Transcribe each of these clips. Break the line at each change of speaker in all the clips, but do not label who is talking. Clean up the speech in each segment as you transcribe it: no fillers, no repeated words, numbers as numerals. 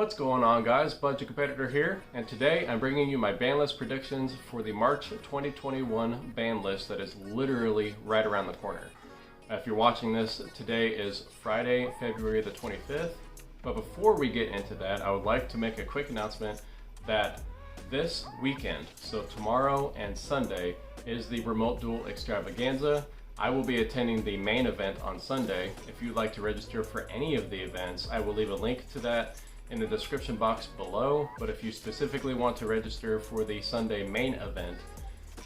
What's going on, guys? Bunch of Competitor here, and today I'm bringing you my ban list predictions for the March 2021 ban list that is literally right around the corner. If you're watching this, today is Friday, February the 25th, but before we get into that, I would like to make a quick announcement that this weekend, so tomorrow and Sunday, is the Remote Duel Extravaganza. I will be attending the main event on Sunday. If you'd like to register for any of the events, I will leave a link to that in the description box below. But if you specifically want to register for the Sunday main event,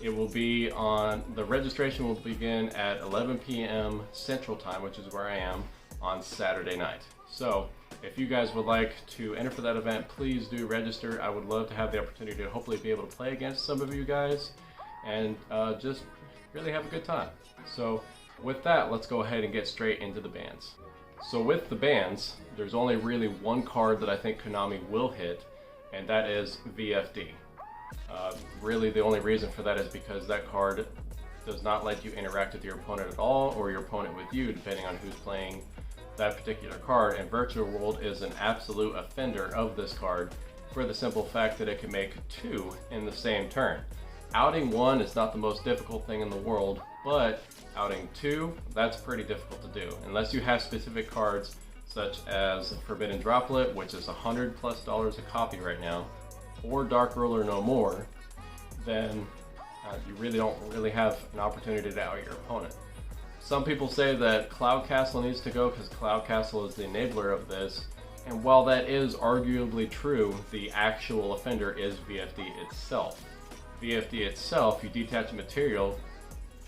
it will be on, the registration will begin at 11 p.m. Central Time, which is where I am, on Saturday night. So if you guys would like to enter for that event, please do register. I would love to have the opportunity to hopefully be able to play against some of you guys and just really have a good time. So with that, let's go ahead and get straight into the bans. So with the bans, there's only really one card that I think Konami will hit, and that is VFD. Really the only reason for that is because that card does not let you interact with your opponent at all, or your opponent with you, depending on who's playing that particular card. And Virtual World is an absolute offender of this card for the simple fact that it can make two in the same turn. Outing one is not the most difficult thing in the world, but outing two, that's pretty difficult to do. Unless you have specific cards such as Forbidden Droplet, which is $100+ a copy right now, or Dark Ruler No More, then you really don't have an opportunity to out your opponent. Some people say that Cloud Castle needs to go because Cloud Castle is the enabler of this, and while that is arguably true, the actual offender is VFD itself. VFD itself, you detach a material,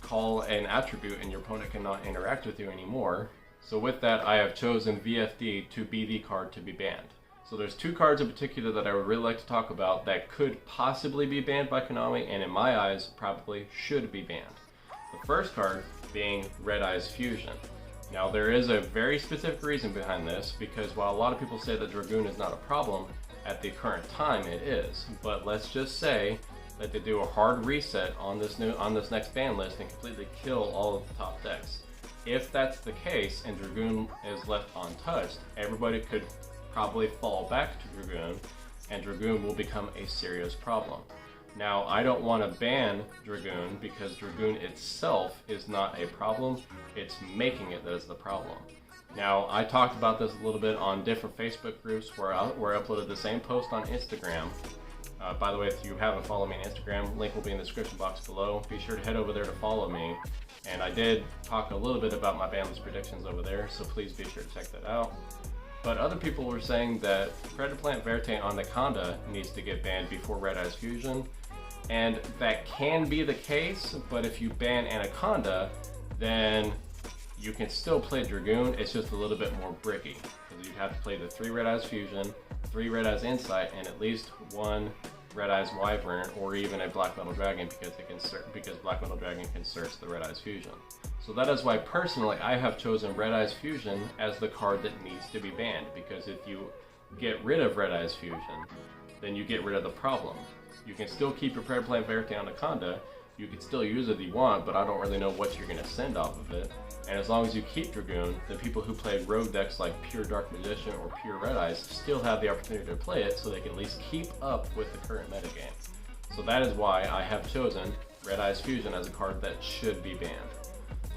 call an attribute, and your opponent cannot interact with you anymore. So with that, I have chosen VFD to be the card to be banned. So there's two cards in particular that I would really like to talk about that could possibly be banned by Konami, and in my eyes, probably should be banned. The first card being Red Eyes Fusion. Now there is a very specific reason behind this, because while a lot of people say that Dragoon is not a problem, at the current time it is. But let's just say that they do a hard reset on this next ban list and completely kill all of the top decks. If that's the case and Dragoon is left untouched, everybody could probably fall back to Dragoon, and Dragoon will become a serious problem. Now, I don't want to ban Dragoon because Dragoon itself is not a problem, it's making it that is the problem. Now, I talked about this a little bit on different Facebook groups where I uploaded the same post on Instagram. By the way, if you haven't followed me on Instagram, link will be in the description box below. Be sure to head over there to follow me. And I did talk a little bit about my ban list predictions over there, so please be sure to check that out. But other people were saying that Predator Plant Verte Anaconda needs to get banned before Red Eyes Fusion. And that can be the case, but if you ban Anaconda, then you can still play Dragoon. It's just a little bit more bricky, because you'd have to play the 3 Red Eyes Fusion, 3 Red Eyes Insight, and at least 1 Red Eyes Wyvern, or even a Black Metal Dragon, because Black Metal Dragon can search the Red Eyes Fusion. So that is why personally I have chosen Red Eyes Fusion as the card that needs to be banned, because if you get rid of Red Eyes Fusion, then you get rid of the problem. You can still keep your Predator Plant Verte Anaconda, you can still use it if you want, but I don't really know what you're going to send off of it. And as long as you keep Dragoon, the people who play rogue decks like Pure Dark Magician or Pure Red Eyes still have the opportunity to play it, so they can at least keep up with the current metagame. So that is why I have chosen Red Eyes Fusion as a card that should be banned.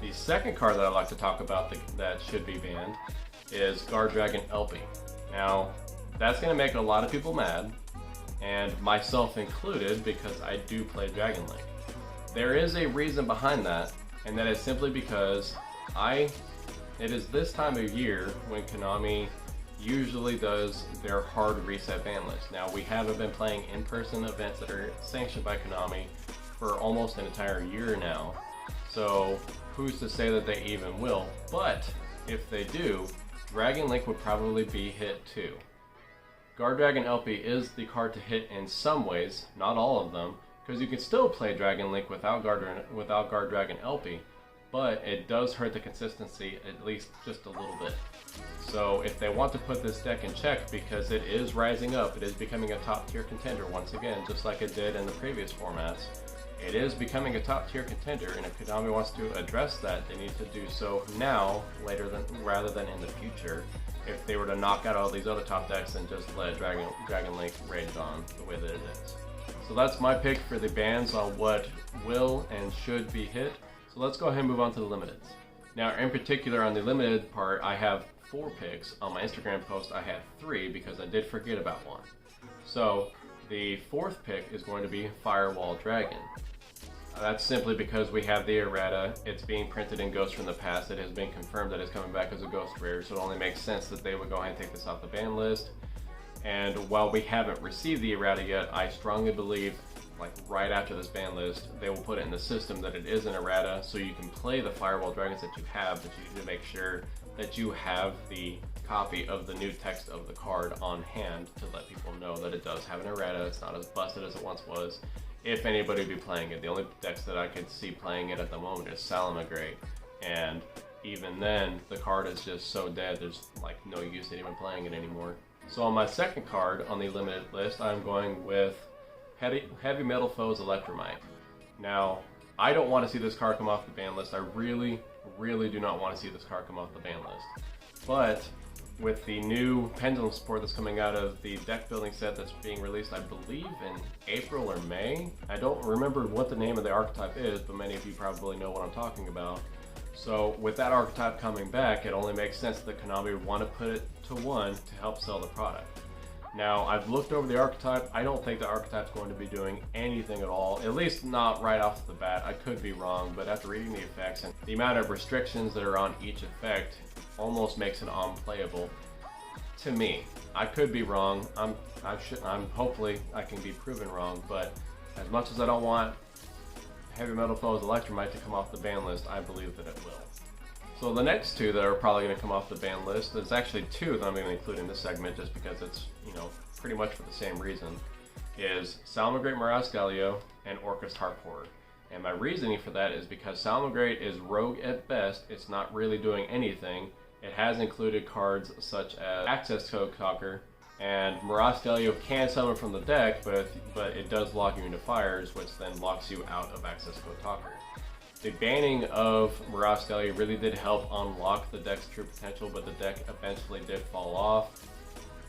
The second card that I'd like to talk about that should be banned is GUARDRAGON ELPY. Now, that's going to make a lot of people mad, and myself included, because I do play Dragon Link. There is a reason behind that, and that is simply because it is this time of year when Konami usually does their hard reset ban list. Now, we haven't been playing in-person events that are sanctioned by Konami for almost an entire year now, so who's to say that they even will? But if they do, Dragon Link would probably be hit too. GUARDRAGON ELPY is the card to hit in some ways, not all of them, because you can still play Dragon Link without GUARDRAGON ELPY, but it does hurt the consistency at least just a little bit. So if they want to put this deck in check, because it is rising up, it is becoming a top tier contender once again, just like it did in the previous formats. It is becoming a top tier contender, and if Konami wants to address that, they need to do so now rather than in the future. if they were to knock out all these other top decks and just let Dragon Link rage on the way that it is. So that's my pick for the bans on what will and should be hit. So let's go ahead and move on to the limiteds. Now, in particular on the limited part, I have 4 picks. On my Instagram post, I had 3 because I did forget about one. So the 4th pick is going to be Firewall Dragon. That's simply because we have the errata. It's being printed in Ghost from the Past. It has been confirmed that it's coming back as a Ghost Rare, so it only makes sense that they would go ahead and take this off the ban list. And while we haven't received the errata yet, I strongly believe, like right after this ban list, they will put it in the system that it is an errata, so you can play the Firewall Dragons that you have, but you need to make sure that you have the copy of the new text of the card on hand to let people know that it does have an errata. It's not as busted as it once was. If anybody would be playing it, the only decks that I could see playing it at the moment is Salamagreat, and even then, the card is just so dead, there's like no use in even playing it anymore. So on my second card on the limited list, I'm going with Heavy METALFOES ELECTROMITE. Now, I don't want to see this card come off the ban list. I really do not want to see this card come off the ban list. But with the new pendulum support that's coming out of the deck building set that's being released, I believe in April or May. I don't remember what the name of the archetype is, but many of you probably know what I'm talking about. So with that archetype coming back, it only makes sense that Konami would want to put it to 1 to help sell the product. Now, I've looked over the archetype. I don't think the archetype's going to be doing anything at all, at least not right off the bat. I could be wrong, but after reading the effects and the amount of restrictions that are on each effect almost makes it unplayable to me. I could be wrong. Hopefully I can be proven wrong, but as much as I don't want Heavy METALFOES ELECTROMITE to come off the ban list, I believe that it will. So the next 2 that are probably going to come off the ban list, there's actually 2 that I'm going to include in this segment just because it's, you know, pretty much for the same reason, is Salamagreat Marasgalio and Orcust Harp Horror. And my reasoning for that is because Salamagreat is rogue at best. It's not really doing anything. It has included cards such as Access Code Talker, and Marasgalio can summon from the deck, but it does lock you into fires, which then locks you out of Access Code Talker. The banning of Marasgalio really did help unlock the deck's true potential, but the deck eventually did fall off.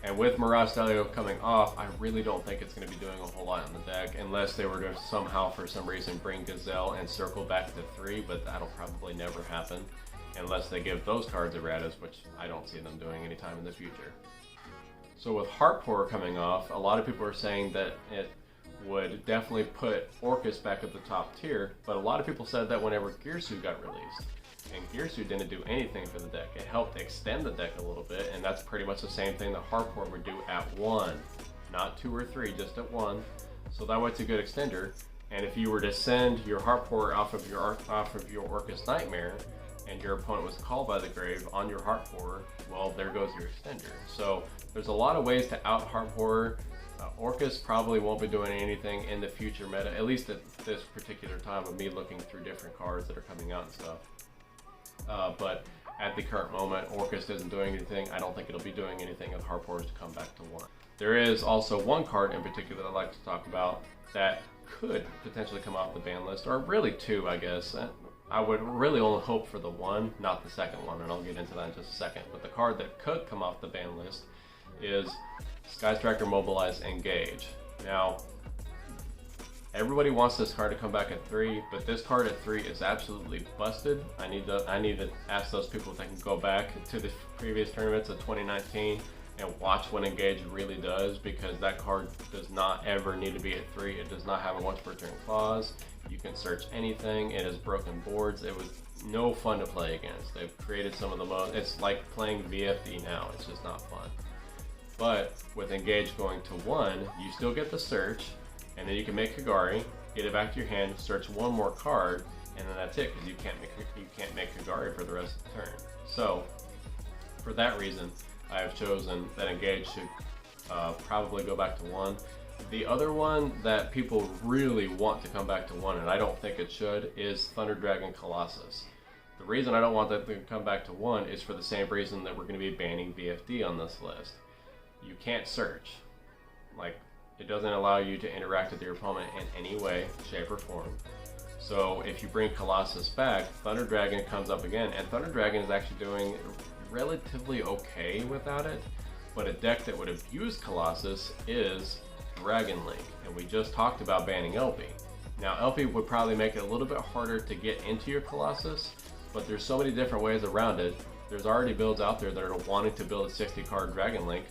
And with Marasgalio coming off, I really don't think it's going to be doing a whole lot in the deck, unless they were to somehow, for some reason, bring Gazelle and Circle back to 3, but that'll probably never happen, unless they give those cards erratas, which I don't see them doing anytime in the future. So with Harp Horror coming off, a lot of people are saying that it would definitely put Orcust back at the top tier, but a lot of people said that whenever Gearsu got released, and Gearsu didn't do anything for the deck. It helped extend the deck a little bit, and that's pretty much the same thing that Harp Horror would do at 1, not 2 or 3, just at 1. So that way it's a good extender. And if you were to send your Harp Horror off of your Orcust Nightmare, and your opponent was called by the grave on your Harp Horror, well, there goes your extender. So there's a lot of ways to out Harp Horror. Orcust probably won't be doing anything in the future meta, at least at this particular time of me looking through different cards that are coming out and stuff. But at the current moment, Orcust isn't doing anything. I don't think it'll be doing anything if Harp Horror is to come back to 1. There is also one card in particular that I'd like to talk about that could potentially come off the ban list, or really 2, I guess. I would really only hope for the 1, not the second one, and I'll get into that in just a second. But the card that could come off the ban list is Sky Striker Mobilize Engage. Now, everybody wants this card to come back at 3, but this card at 3 is absolutely busted. I need to ask those people if they can go back to the previous tournaments of 2019 and watch what Engage really does, because that card does not ever need to be at 3. It does not have a once per turn clause. You can search anything. It has broken boards. It was no fun to play against. They've created some of the most, it's like playing VFD now. It's just not fun. But with Engage going to 1, you still get the search, and then you can make Kagari, get it back to your hand, search one more card, and then that's it, because you can't make Kagari for the rest of the turn. So for that reason, I have chosen that Engage should probably go back to 1. The other one that people really want to come back to 1, and I don't think it should, is Thunder Dragon Colossus. The reason I don't want that to come back to 1 is for the same reason that we're going to be banning VFD on this list. You can't search. Like, it doesn't allow you to interact with your opponent in any way, shape, or form. So if you bring Colossus back, Thunder Dragon comes up again, and Thunder Dragon is actually doing relatively okay without it, but a deck that would abuse Colossus is Dragon Link, and we just talked about banning ELPY. Now ELPY would probably make it a little bit harder to get into your Colossus, but there's so many different ways around it. There's already builds out there that are wanting to build a 60 card Dragon Link.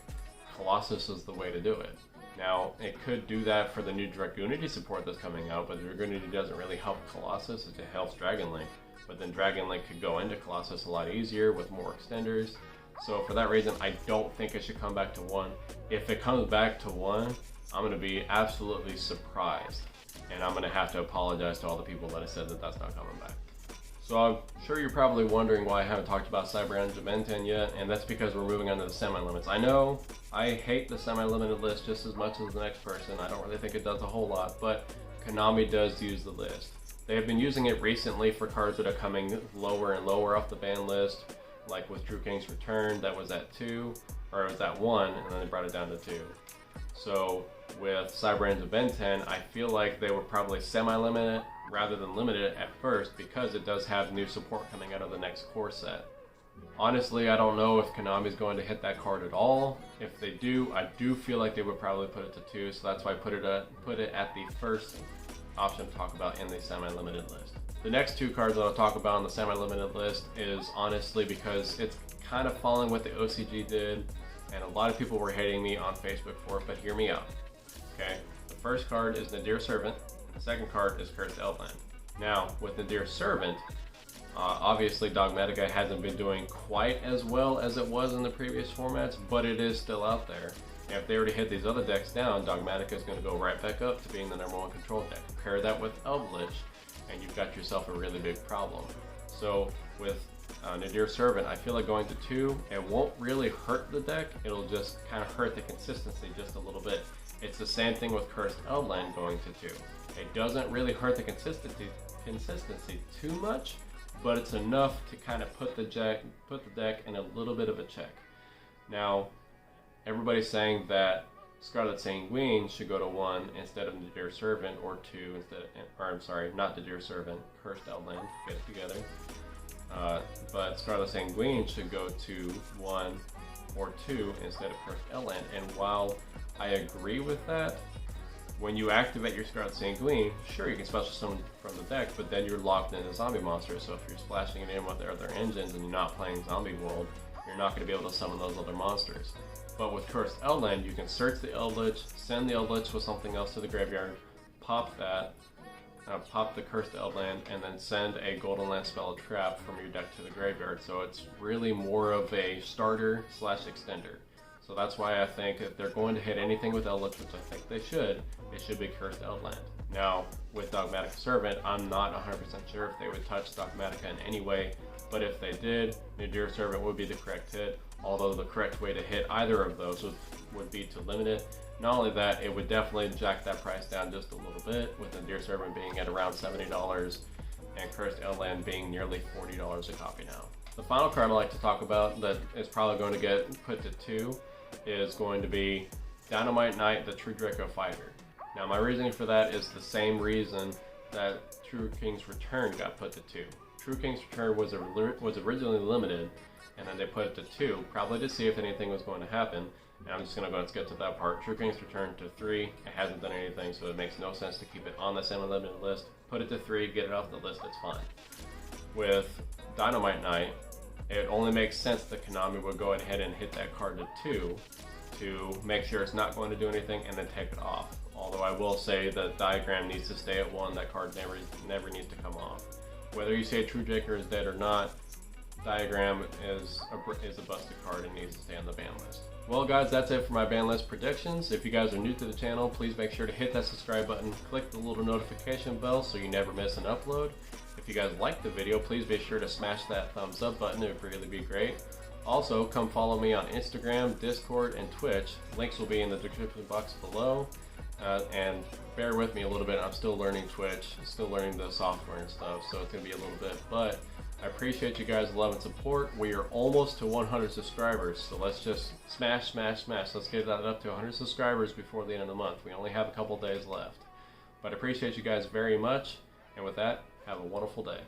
Colossus is the way to do it. Now, it could do that for the new Dragoonity support that's coming out, but Dragoonity doesn't really help Colossus, it helps Dragon Link. But then Dragon Link could go into Colossus a lot easier with more extenders. So for that reason, I don't think it should come back to 1. If it comes back to 1, I'm going to be absolutely surprised. And I'm going to have to apologize to all the people that have said that that's not coming back. So I'm sure you're probably wondering why I haven't talked about CyberEngine BENTEN yet, and that's because we're moving on to the semi-limits. I know I hate the semi-limited list just as much as the next person. I don't really think it does a whole lot, but Konami does use the list. They have been using it recently for cards that are coming lower and lower off the ban list, like with True King's Return, that was at 2, or it was at 1, and then they brought it down to 2. So with CyberEngine BENTEN, I feel like they were probably semi-limited rather than limited at first because it does have new support coming out of the next core set. Honestly, I don't know if Konami is going to hit that card at all. If they do, I do feel like they would probably put it to 2, so that's why I put it at the first option to talk about in the semi-limited list. The next 2 cards that I'll talk about on the semi-limited list is honestly because it's kind of following what the OCG did, and a lot of people were hating me on Facebook for it, but hear me out. Okay, the first card is Nadir Servant, and the second card is Cursed ELDLAND. Now, with Nadir Servant, obviously Dogmatica hasn't been doing quite as well as it was in the previous formats, but it is still out there. And if they were to hit these other decks down, Dogmatica is going to go right back up to being the #1 control deck. Pair that with ELDLIXIR, and you've got yourself a really big problem. So with Nadir Servant, I feel like going to 2, it won't really hurt the deck, it'll just kind of hurt the consistency just a little bit. It's the same thing with Cursed ELDLAND going to 2. It doesn't really hurt the consistency too much, but it's enough to kind of put the deck in a little bit of a check. Now, everybody's saying that Scarlet Sanguine should go to 1 instead of Nadir Servant, or 2 instead, or I'm sorry, not Nadir Servant, Cursed ELDLAND, get it together. But Scarlet Sanguine should go to 1 or 2 instead of Cursed ELDLAND. And while I agree with that, when you activate your Scarlet Sanguine, sure, you can special summon from the deck, but then you're locked in a zombie monster. So if you're splashing it in with the other engines and you're not playing Zombie World, you're not going to be able to summon those other monsters. But with Cursed ELDLAND, you can search the Eldritch, send the Eldritch with something else to the graveyard, pop that, pop the Cursed ELDLAND, and then send a Golden Land spell trap from your deck to the graveyard. So it's really more of a starter / extender. So that's why I think if they're going to hit anything with Eldritch, which I think they should, it should be Cursed ELDLAND. Now, with Dogmatica Servant, I'm not 100% sure if they would touch Dogmatica in any way, but if they did, Nadir Servant would be the correct hit, although the correct way to hit either of those would be to limit it. Not only that, it would definitely jack that price down just a little bit, with Nadir Servant being at around $70 and Cursed ELDLAND being nearly $40 a copy now. The final card I'd like to talk about that is probably going to get put to 2 is going to be Dynamite Knight, the True Draco Fighter. Now my reasoning for that is the same reason that True King's Return got put to 2. True King's Return was originally limited, and then they put it to 2, probably to see if anything was going to happen. And I'm just going to go and skip to that part. True King's Return to 3, it hasn't done anything, so it makes no sense to keep it on the semi-limited list. Put it to 3, get it off the list, it's fine. With Dynamite Knight, it only makes sense that Konami would go ahead and hit that card to 2 to make sure it's not going to do anything and then take it off. Although I will say that Diagram needs to stay at 1, that card never needs to come off. Whether you say True Draco is dead or not, Diagram is a busted card and needs to stay on the ban list. Well guys, that's it for my ban list predictions. If you guys are new to the channel, please make sure to hit that subscribe button, click the little notification bell so you never miss an upload. If you guys liked the video, please be sure to smash that thumbs up button, it would really be great. Also, come follow me on Instagram, Discord, and Twitch. Links will be in the description box below. And bear with me a little bit, I'm still learning Twitch, still learning the software and stuff, so it's going to be a little bit, but I appreciate you guys' love and support. We are almost to 100 subscribers, so let's just smash. Let's get that up to 100 subscribers before the end of the month. We only have a couple days left. But I appreciate you guys very much, and with that, have a wonderful day.